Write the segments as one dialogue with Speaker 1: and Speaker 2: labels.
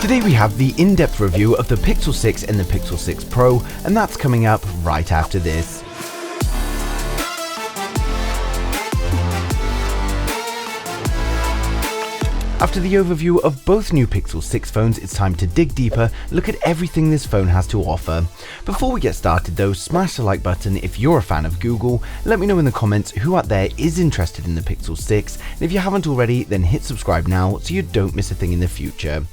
Speaker 1: Today we have the in-depth review of the Pixel 6 and the Pixel 6 Pro, and that's coming up right after this. After the overview of both new Pixel 6 phones, it's time to dig deeper, look at everything this phone has to offer. Before we get started though, smash the like button if you're a fan of Google, let me know in the comments who out there is interested in the Pixel 6, and if you haven't already, then hit subscribe now so you don't miss a thing in the future.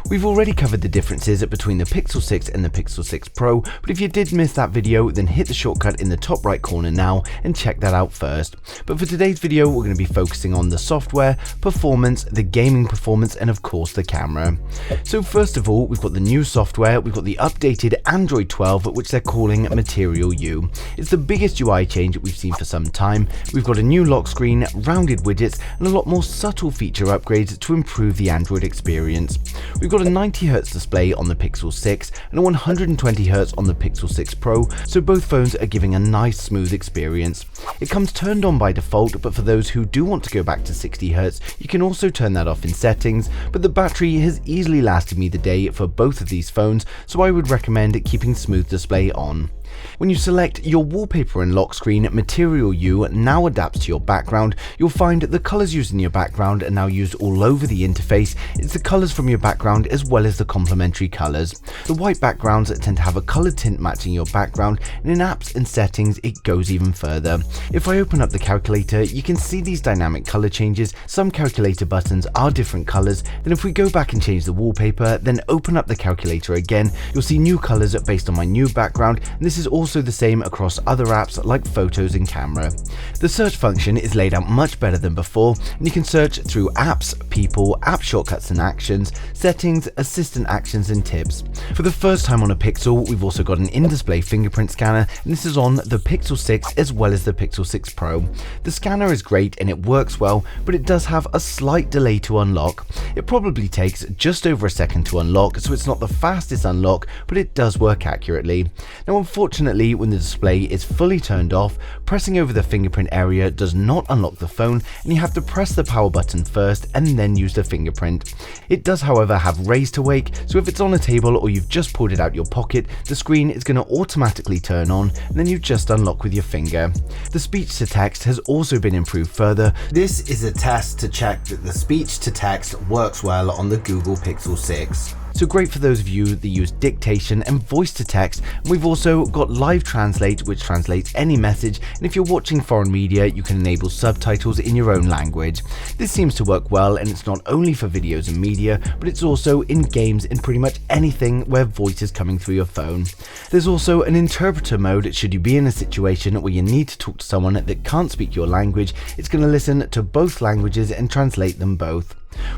Speaker 1: We've already covered the differences between the Pixel 6 and the Pixel 6 Pro, but if you did miss that video, then hit the shortcut in the top right corner now and check that out first. But for today's video, we're going to be focusing on the software, performance, the gaming performance, and of course the camera. So first of all, we've got the new software, we've got the updated Android 12, which they're calling Material U. It's the biggest UI change we've seen for some time. We've got a new lock screen, rounded widgets, and a lot more subtle feature upgrades to improve the Android experience. We've got a 90Hz display on the Pixel 6 and a 120Hz on the Pixel 6 Pro, so both phones are giving a nice smooth experience. It comes turned on by default, but for those who do want to go back to 60Hz, you can also turn that off in settings, but the battery has easily lasted me the day for both of these phones, so I would recommend keeping smooth display on. When you select your wallpaper and lock screen, Material U now adapts to your background. You'll find the colours used in your background are now used all over the interface. It's the colours from your background as well as the complementary colours. The white backgrounds tend to have a coloured tint matching your background, and in apps and settings it goes even further. If I open up the calculator, you can see these dynamic colour changes. Some calculator buttons are different colours, and if we go back and change the wallpaper, then open up the calculator again, you'll see new colours based on my new background, and this is also the same across other apps like Photos and Camera. The search function is laid out much better than before, and you can search through apps, people, app shortcuts and actions, settings, assistant actions and tips. For the first time on a Pixel, we've also got an in-display fingerprint scanner, and this is on the Pixel 6 as well as the Pixel 6 Pro. The scanner is great and it works well, but it does have a slight delay to unlock. It probably takes just over a second to unlock, so it's not the fastest unlock, but it does work accurately. Now unfortunately, when the display is fully turned off, pressing over the fingerprint area does not unlock the phone, and you have to press the power button first and then use the fingerprint. It does however have raise to wake, so if it's on a table or you've just pulled it out your pocket, the screen is going to automatically turn on and then you just unlock with your finger. The speech to text has also been improved further. This is a test to check that the speech to text works well on the Google Pixel 6. So great for those of you that use dictation and voice to text. And we've also got live translate, which translates any message, and if you're watching foreign media, you can enable subtitles in your own language. This seems to work well, and it's not only for videos and media, but it's also in games and pretty much anything where voice is coming through your phone. There's also an interpreter mode should you be in a situation where you need to talk to someone that can't speak your language. It's going to listen to both languages and translate them both.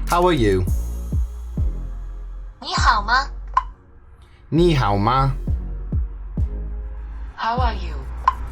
Speaker 1: How are you?
Speaker 2: 你好吗?
Speaker 1: 你好吗?
Speaker 2: How are you?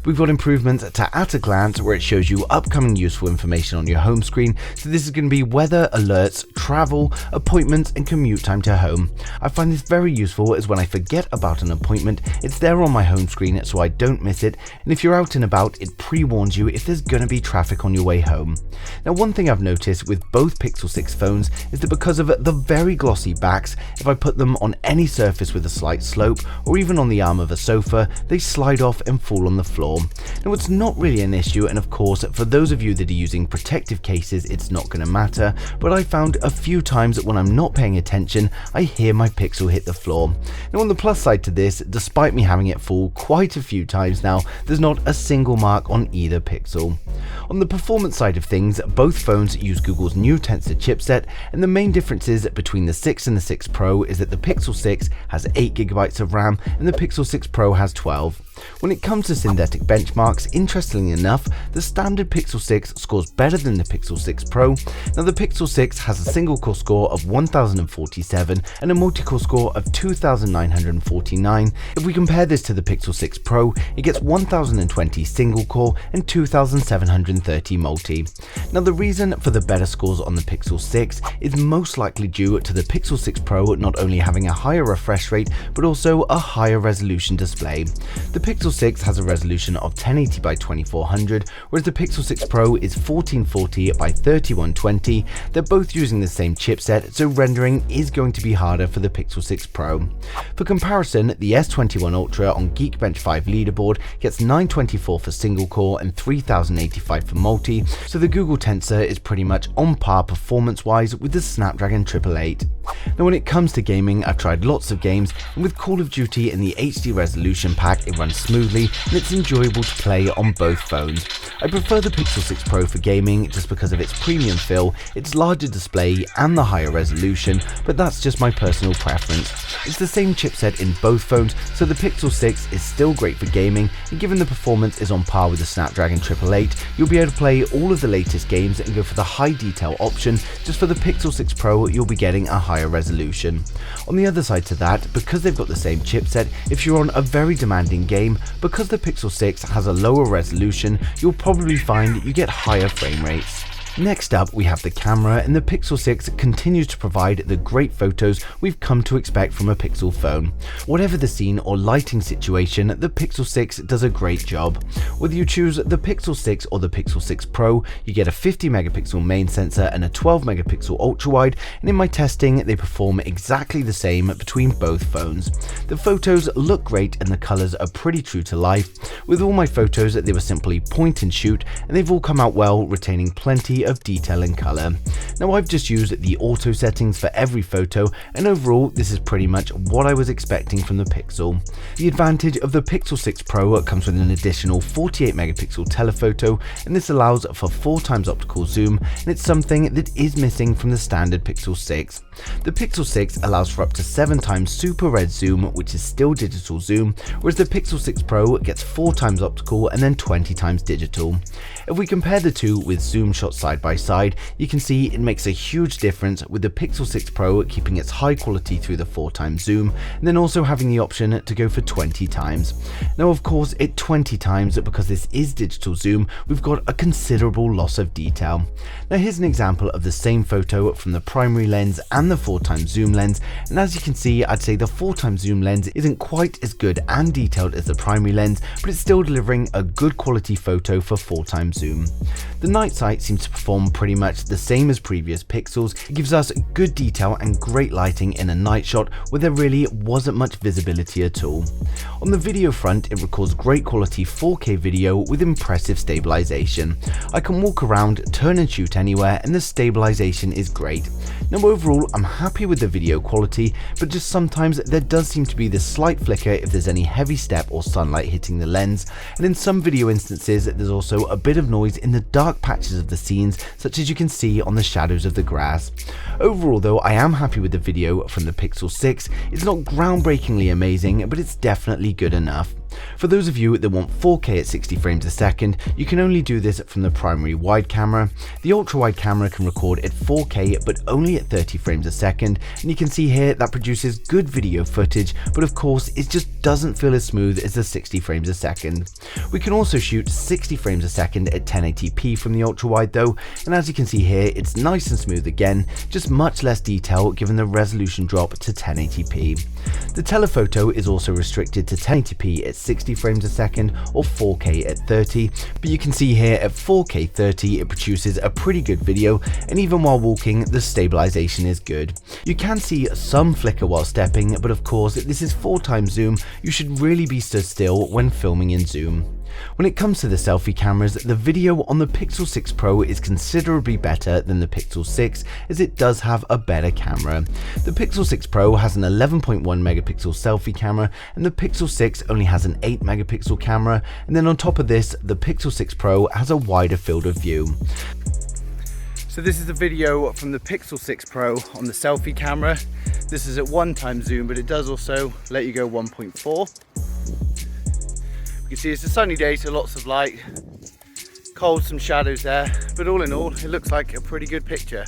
Speaker 1: We've got improvements to At a Glance, where it shows you upcoming useful information on your home screen. So this is going to be weather, alerts, travel, appointments and commute time to home. I find this very useful, as when I forget about an appointment, it's there on my home screen so I don't miss it, and if you're out and about, it pre-warns you if there's going to be traffic on your way home. Now one thing I've noticed with both Pixel 6 phones is that because of the very glossy backs, if I put them on any surface with a slight slope or even on the arm of a sofa, they slide off and fall on the floor. Now it's not really an issue, and of course for those of you that are using protective cases it's not going to matter, but I found a few times that when I'm not paying attention I hear my Pixel hit the floor. Now on the plus side to this, despite me having it fall quite a few times now, there's not a single mark on either Pixel. On the performance side of things, both phones use Google's new Tensor chipset, and the main differences between the 6 and the 6 Pro is that the Pixel 6 has 8GB of RAM and the Pixel 6 Pro has 12. When it comes to synthetic benchmarks, interestingly enough, the standard Pixel 6 scores better than the Pixel 6 Pro. Now the Pixel 6 has a single core score of 1047 and a multi-core score of 2949. If we compare this to the Pixel 6 Pro, it gets 1020 single core and 2730 multi. Now the reason for the better scores on the Pixel 6 is most likely due to the Pixel 6 Pro not only having a higher refresh rate but also a higher resolution display. The Pixel 6 has a resolution resolution of 1080 by 2400, whereas the Pixel 6 Pro is 1440 by 3120. They're both using the same chipset, so rendering is going to be harder for the Pixel 6 Pro. For comparison, the S21 Ultra on Geekbench 5 leaderboard gets 924 for single core and 3085 for multi, so the Google Tensor is pretty much on par performance-wise with the Snapdragon 888. Now when it comes to gaming, I've tried lots of games, and with Call of Duty in the HD resolution pack it runs smoothly and it's enjoyable to play on both phones. I prefer the Pixel 6 Pro for gaming just because of its premium feel, its larger display and the higher resolution, but that's just my personal preference. It's the same chipset in both phones, so the Pixel 6 is still great for gaming, and given the performance is on par with the Snapdragon 888, you'll be able to play all of the latest games and go for the high detail option. Just for the Pixel 6 Pro you'll be getting a higher resolution. On the other side to that, because they've got the same chipset, if you're on a very demanding game, because the Pixel 6 has a lower resolution, you'll probably find you get higher frame rates. Next up we have the camera, and the Pixel 6 continues to provide the great photos we've come to expect from a Pixel phone. Whatever the scene or lighting situation, the Pixel 6 does a great job. Whether you choose the Pixel 6 or the Pixel 6 Pro, you get a 50 megapixel main sensor and a 12 megapixel ultra wide, and in my testing they perform exactly the same between both phones. The photos look great and the colors are pretty true to life. With all my photos they were simply point and shoot, and they've all come out well, retaining plenty of detail and color. Now I've just used the auto settings for every photo, and overall this is pretty much what I was expecting from the Pixel. The advantage of the Pixel 6 Pro comes with an additional 48 megapixel telephoto, and this allows for 4x optical zoom, and it's something that is missing from the standard Pixel 6. The Pixel 6 allows for up to 7x super red zoom, which is still digital zoom, whereas the Pixel 6 Pro gets 4x optical and then 20x digital. If we compare the two with zoom shots side by side, you can see it makes a huge difference, with the Pixel 6 Pro keeping its high quality through the 4x zoom, and then also having the option to go for 20x. Now of course at 20x, because this is digital zoom, we've got a considerable loss of detail. Now here's an example of the same photo from the primary lens and the 4x zoom lens, and as you can see I'd say the 4x zoom lens isn't quite as good and detailed as the primary lens, but it's still delivering a good quality photo for 4x zoom. The night sight seems to perform pretty much the same as previous Pixels. It gives us good detail and great lighting in a night shot where there really wasn't much visibility at all. On the video front, it records great quality 4K video with impressive stabilization. I can walk around, turn and shoot anywhere, and the stabilization is great. Now overall I'm happy with the video quality, but just sometimes there does seem to be this slight flicker if there's any heavy step or sunlight hitting the lens, and in some video instances there's also a bit of noise in the dark patches of the scenes, such as you can see on the shadows of the grass. Overall though, I am happy with the video from the Pixel 6. It's not groundbreakingly amazing, but it's definitely good enough. For those of you that want 4K at 60 frames a second, you can only do this from the primary wide camera. The ultra wide camera can record at 4K but only at 30 frames a second, and you can see here that produces good video footage, but of course it just doesn't feel as smooth as the 60 frames a second. We can also shoot 60 frames a second at 1080p from the ultra wide though, and as you can see here it's nice and smooth again, just much less detail given the resolution drop to 1080p. The telephoto is also restricted to 1080p at 60 frames a second or 4K at 30, but you can see here at 4K 30 it produces a pretty good video, and even while walking the stabilization is good. You can see some flicker while stepping, but of course this is 4x zoom, you should really be stood still when filming in zoom. When it comes to the selfie cameras, the video on the Pixel 6 Pro is considerably better than the Pixel 6, as it does have a better camera. The Pixel 6 Pro has an 11.1 megapixel selfie camera, and the Pixel 6 only has an 8 megapixel camera, and then on top of this, the Pixel 6 Pro has a wider field of view. So this is a video from the Pixel 6 Pro on the selfie camera. This is at 1x zoom, but it does also let you go 1.4. You can see it's a sunny day, so lots of light, cold, some shadows there, but all in all it looks like a pretty good picture.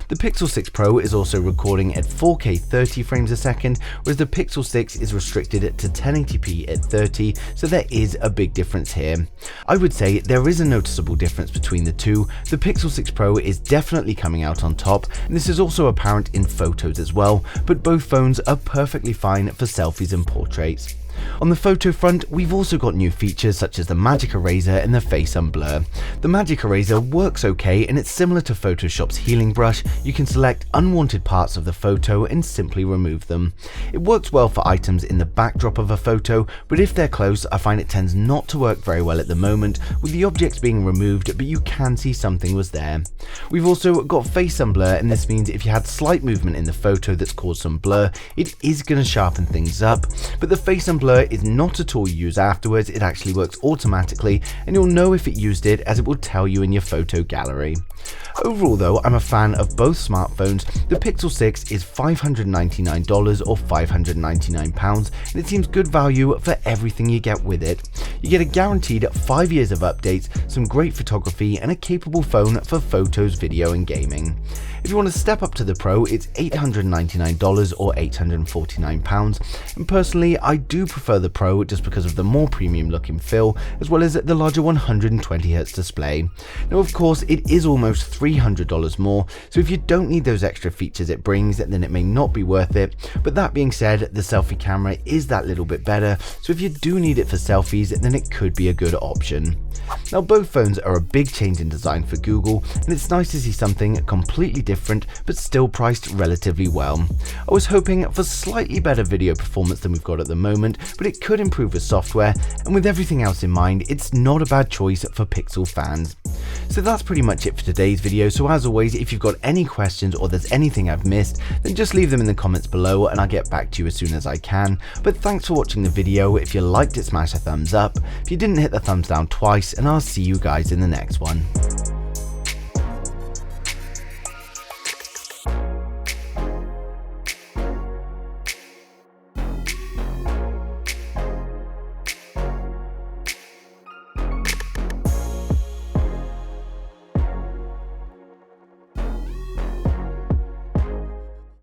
Speaker 1: The Pixel 6 Pro is also recording at 4K 30 frames a second, whereas the Pixel 6 is restricted to 1080p at 30, so there is a big difference here. I would say there is a noticeable difference between the two. The Pixel 6 Pro is definitely coming out on top, and this is also apparent in photos as well, but both phones are perfectly fine for selfies and portraits. On the photo front, we've also got new features such as the magic eraser and the face unblur. The magic eraser works okay and it's similar to Photoshop's healing brush. You can select unwanted parts of the photo and simply remove them. It works well for items in the backdrop of a photo, but if they're close, I find it tends not to work very well at the moment, with the objects being removed but you can see something was there. We've also got face unblur, and this means if you had slight movement in the photo that's caused some blur, it is going to sharpen things up, but the face unblur is not a tool you use afterwards. It actually works automatically and you'll know if it used it as it will tell you in your photo gallery. Overall though, I'm a fan of both smartphones. The Pixel 6 is $599 or £599 and it seems good value for everything you get with it. You get a guaranteed 5 years of updates, some great photography and a capable phone for photos, video and gaming. If you want to step up to the Pro, it's $899 or £849, and personally I do prefer the Pro just because of the more premium look and feel, as well as the larger 120Hz display. Now of course it is almost $300 more, so if you don't need those extra features it brings, then it may not be worth it, but that being said, the selfie camera is that little bit better, so if you do need it for selfies, then it could be a good option. Now both phones are a big change in design for Google, and it's nice to see something completely different but still priced relatively well. I was hoping for slightly better video performance than we've got at the moment, but it could improve with software, and with everything else in mind, it's not a bad choice for Pixel fans. So that's pretty much it for today's video, so as always, if you've got any questions or there's anything I've missed, then just leave them in the comments below and I'll get back to you as soon as I can. But thanks for watching the video. If you liked it, smash a thumbs up. If you didn't, hit the thumbs down twice, and I'll see you guys in the next one.